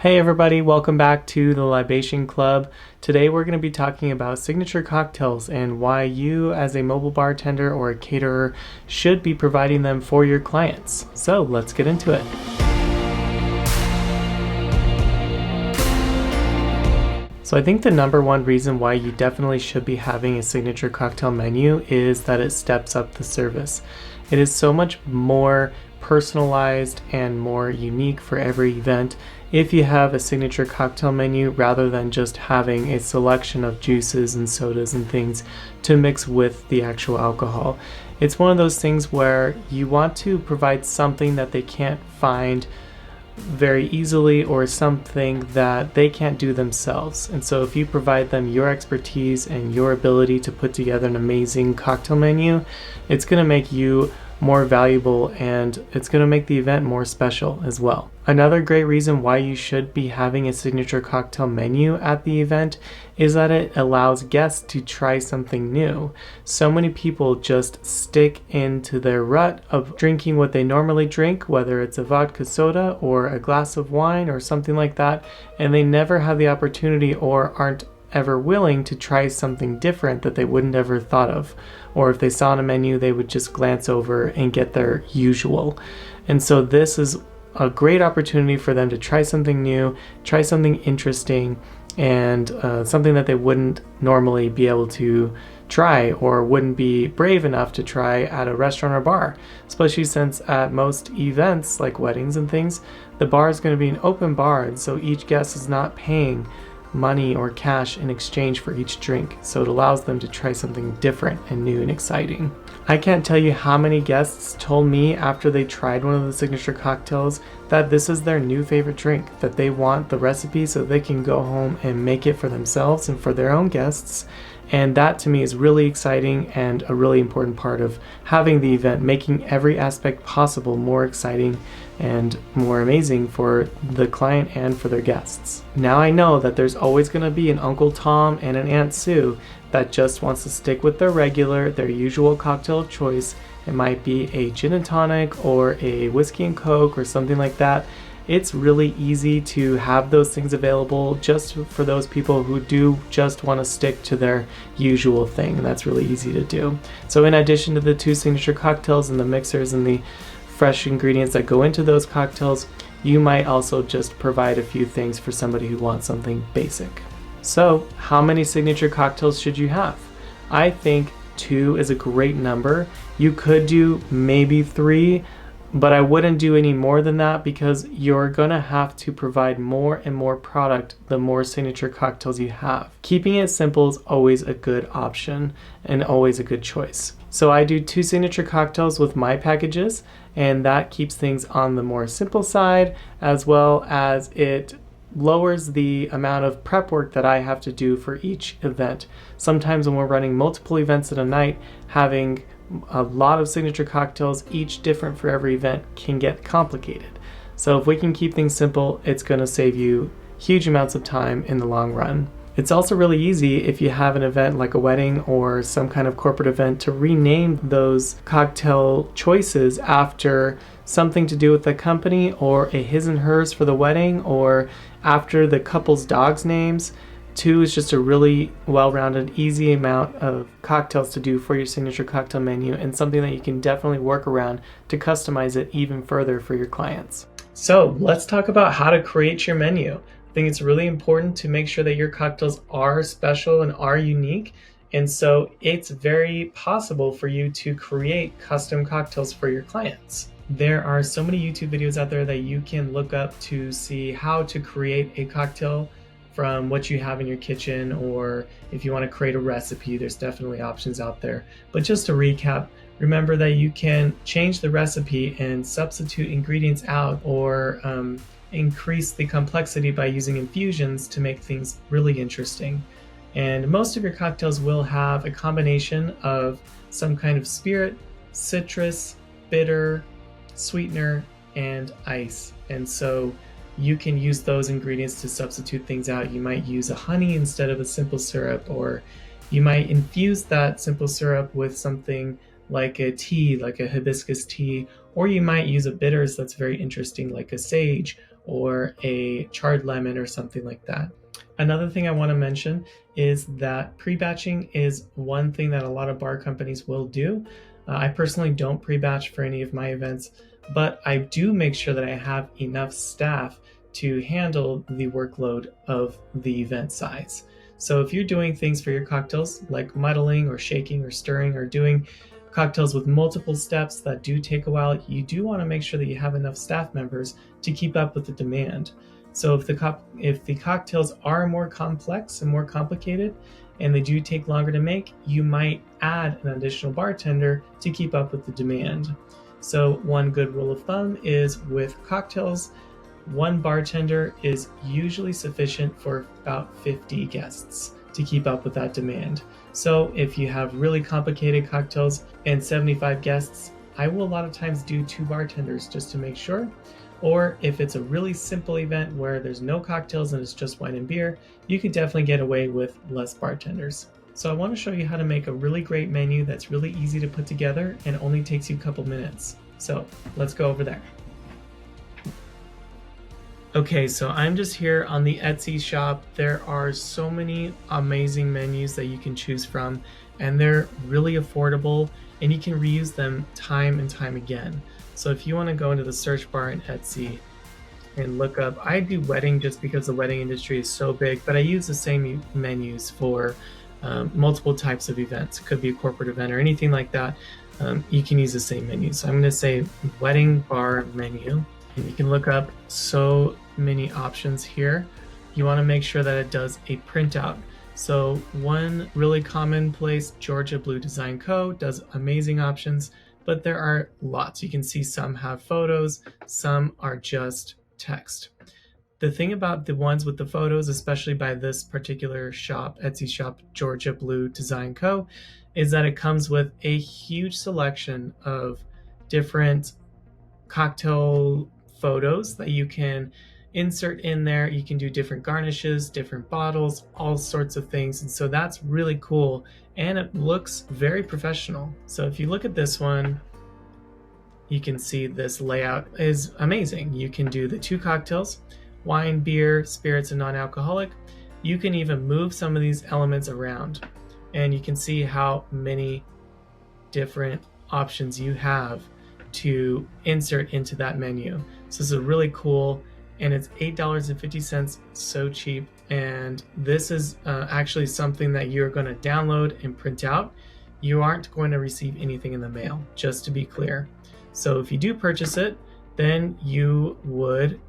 Hey everybody, welcome back to the Libation Club. Today we're going to be talking about signature cocktails and why you as a mobile bartender or a caterer should be providing them for your clients. So let's get into it. So I think the number one reason why you definitely should be having a signature cocktail menu is that it steps up the service. It is so much more personalized and more unique for every event if you have a signature cocktail menu rather than just having a selection of juices and sodas and things to mix with the actual alcohol. It's one of those things where you want to provide something that they can't find very easily or something that they can't do themselves. And so if you provide them your expertise and your ability to put together an amazing cocktail menu, it's going to make you more valuable and it's going to make the event more special as well. Another great reason why you should be having a signature cocktail menu at the event is that it allows guests to try something new. So many people just stick into their rut of drinking what they normally drink, whether it's a vodka soda or a glass of wine or something like that, and they never have the opportunity or aren't ever willing to try something different that they wouldn't ever thought of. Or if they saw on a menu, they would just glance over and get their usual. And so this is a great opportunity for them to try something new, try something interesting, and something that they wouldn't normally be able to try or wouldn't be brave enough to try at a restaurant or bar, especially since at most events like weddings and things, the bar is going to be an open bar, and so each guest is not paying money or cash in exchange for each drink, so it allows them to try something different and new and exciting. I can't tell you how many guests told me after they tried one of the signature cocktails that this is their new favorite drink, that they want the recipe so they can go home and make it for themselves and for their own guests. And that to me is really exciting and a really important part of having the event, making every aspect possible more exciting and more amazing for the client and for their guests. Now I know that there's always going to be an Uncle Tom and an Aunt Sue that just wants to stick with their usual cocktail of choice. It might be a gin and tonic or a whiskey and coke or something like that. It's really easy to have those things available just for those people who do just want to stick to their usual thing, and that's really easy to do. So in addition to the two signature cocktails and the mixers and the fresh ingredients that go into those cocktails, you might also just provide a few things for somebody who wants something basic. So how many signature cocktails should you have? I think 2 is a great number. You could do maybe 3, but I wouldn't do any more than that because you're gonna have to provide more and more product the more signature cocktails you have. Keeping it simple is always a good option and always a good choice. So I do 2 signature cocktails with my packages, and that keeps things on the more simple side, as well as it lowers the amount of prep work that I have to do for each event. Sometimes when we're running multiple events in a night, having a lot of signature cocktails, each different for every event, can get complicated. So if we can keep things simple, it's going to save you huge amounts of time in the long run. It's also really easy if you have an event like a wedding or some kind of corporate event to rename those cocktail choices after something to do with the company or a his and hers for the wedding or after the couple's dogs' names. 2 is just a really well-rounded, easy amount of cocktails to do for your signature cocktail menu and something that you can definitely work around to customize it even further for your clients. So let's talk about how to create your menu. I think it's really important to make sure that your cocktails are special and are unique. And so it's very possible for you to create custom cocktails for your clients. There are so many YouTube videos out there that you can look up to see how to create a cocktail from what you have in your kitchen, or if you want to create a recipe, there's definitely options out there. But just to recap, remember that you can change the recipe and substitute ingredients out or increase the complexity by using infusions to make things really interesting. And most of your cocktails will have a combination of some kind of spirit, citrus, bitter, sweetener, and ice. And so you can use those ingredients to substitute things out. You might use a honey instead of a simple syrup, or you might infuse that simple syrup with something like a tea, like a hibiscus tea, or you might use a bitters that's very interesting, like a sage or a charred lemon or something like that. Another thing I want to mention is that pre-batching is one thing that a lot of bar companies will do. I personally don't pre-batch for any of my events, but I do make sure that I have enough staff to handle the workload of the event size. So if you're doing things for your cocktails like muddling or shaking or stirring or doing cocktails with multiple steps that do take a while, you do want to make sure that you have enough staff members to keep up with the demand. So if the cocktails are more complex and more complicated and they do take longer to make, you might add an additional bartender to keep up with the demand. So one good rule of thumb is with cocktails, one bartender is usually sufficient for about 50 guests to keep up with that demand. So if you have really complicated cocktails and 75 guests, I will a lot of times do 2 bartenders just to make sure. Or if it's a really simple event where there's no cocktails and it's just wine and beer, you could definitely get away with less bartenders. So I want to show you how to make a really great menu that's really easy to put together and only takes you a couple minutes. So let's go over there. Okay, so I'm just here on the Etsy shop. There are so many amazing menus that you can choose from, and they're really affordable, and you can reuse them time and time again. So if you want to go into the search bar in Etsy and look up, I do wedding just because the wedding industry is so big, but I use the same menus for multiple types of events. It could be a corporate event or anything like that. You can use the same menu. So I'm going to say wedding bar menu, and you can look up so many options here. You want to make sure that it does a printout. So one really commonplace, Georgia Blue Design Co. does amazing options, but there are lots. You can see some have photos, some are just text. The thing about the ones with the photos, especially by this particular shop, Etsy shop, Georgia Blue Design Co., is that it comes with a huge selection of different cocktail photos that you can insert in there. You can do different garnishes, different bottles, all sorts of things. And so that's really cool. And it looks very professional. So if you look at this one, you can see this layout is amazing. You can do the 2 cocktails, wine, beer, spirits, and non-alcoholic. You can even move some of these elements around. And you can see how many different options you have to insert into that menu. So this is really cool, and it's $8.50, so cheap. And this is actually something that you're going to download and print out. You aren't going to receive anything in the mail, just to be clear. So if you do purchase it, then you would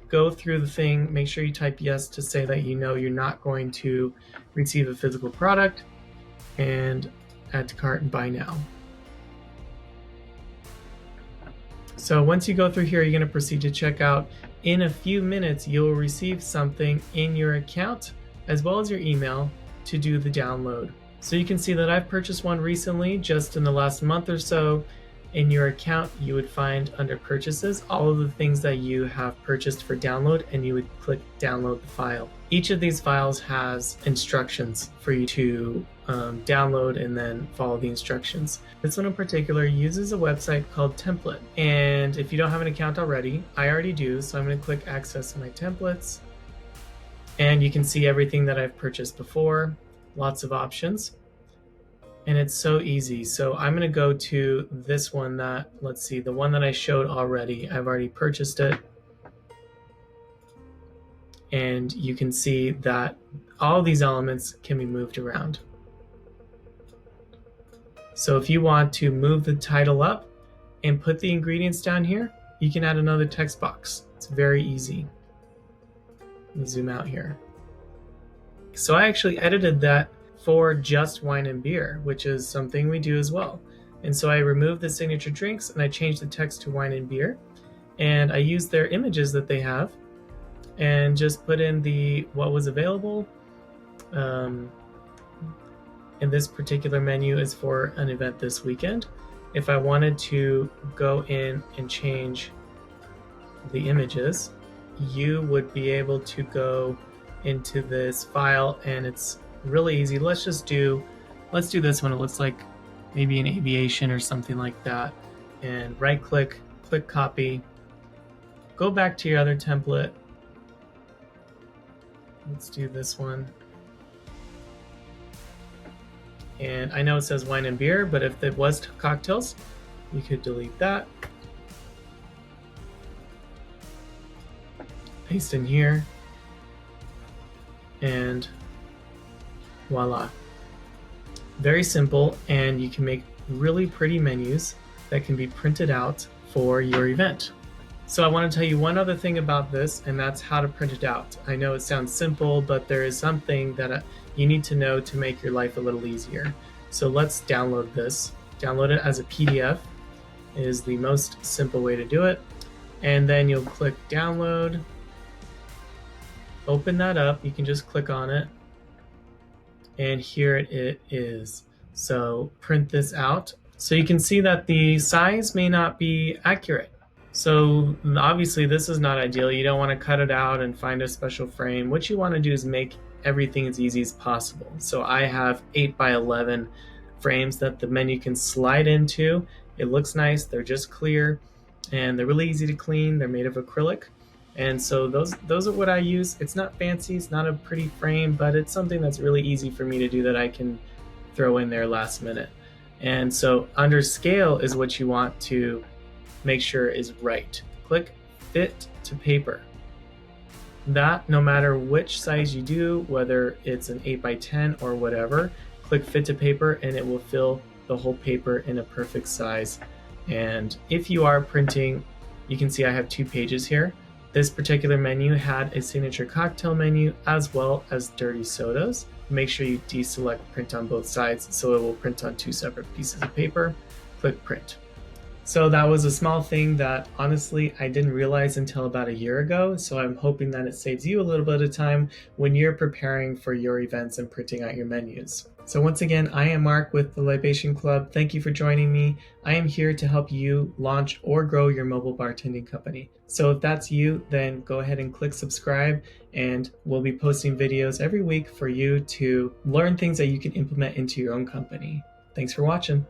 go through the thing, make sure you type yes to say that you know you're not going to receive a physical product, and add to cart and buy now. So once you go through here, you're going to proceed to checkout. In a few minutes, you'll receive something in your account as well as your email to do the download. So you can see that I've purchased one recently, just in the last month or so. In your account, you would find under purchases all of the things that you have purchased for download, and you would click download the file. Each of these files has instructions for you to download and then follow the instructions. This one in particular uses a website called Template. And if you don't have an account already, I already do, so I'm going to click access my templates. And you can see everything that I've purchased before, lots of options. And it's so easy. So I'm going to go to this one that, let's see, the one that I showed already. I've already purchased it. And you can see that all these elements can be moved around. So if you want to move the title up and put the ingredients down here, you can add another text box. It's very easy. Let me zoom out here. So I actually edited that for just wine and beer, which is something we do as well. And so I removed the signature drinks and I changed the text to wine and beer. And I used their images that they have and just put in what was available. And this particular menu is for an event this weekend. If I wanted to go in and change the images, you would be able to go into this file, and it's really easy. Let's do this one. It looks like maybe an aviation or something like that. And right click, click copy, go back to your other template. Let's do this one. And I know it says wine and beer, but if it was cocktails, you could delete that. Paste in here. And voila. Very simple, and you can make really pretty menus that can be printed out for your event. So I want to tell you one other thing about this, and that's how to print it out. I know it sounds simple, but there is something that you need to know to make your life a little easier. So let's download this. Download it as a PDF is the most simple way to do it. And then you'll click download. Open that up. You can just click on it. And here it is. So print this out. So you can see that the size may not be accurate. So obviously this is not ideal. You don't want to cut it out and find a special frame. What you want to do is make everything as easy as possible. So I have 8x11 frames that the menu can slide into. It looks nice. They're just clear and they're really easy to clean. They're made of acrylic. And so those are what I use. It's not fancy, it's not a pretty frame, but it's something that's really easy for me to do that I can throw in there last minute. And so under scale is what you want to make sure is right. Click fit to paper. That, no matter which size you do, whether it's an 8x10 or whatever, click fit to paper and it will fill the whole paper in a perfect size. And if you are printing, you can see I have 2 pages here. This particular menu had a signature cocktail menu as well as dirty sodas. Make sure you deselect print on both sides so it will print on 2 separate pieces of paper. Click print. So that was a small thing that honestly I didn't realize until about a year ago. So I'm hoping that it saves you a little bit of time when you're preparing for your events and printing out your menus. So once again, I am Mark with the Libation Club. Thank you for joining me. I am here to help you launch or grow your mobile bartending company. So if that's you, then go ahead and click subscribe, and we'll be posting videos every week for you to learn things that you can implement into your own company. Thanks for watching.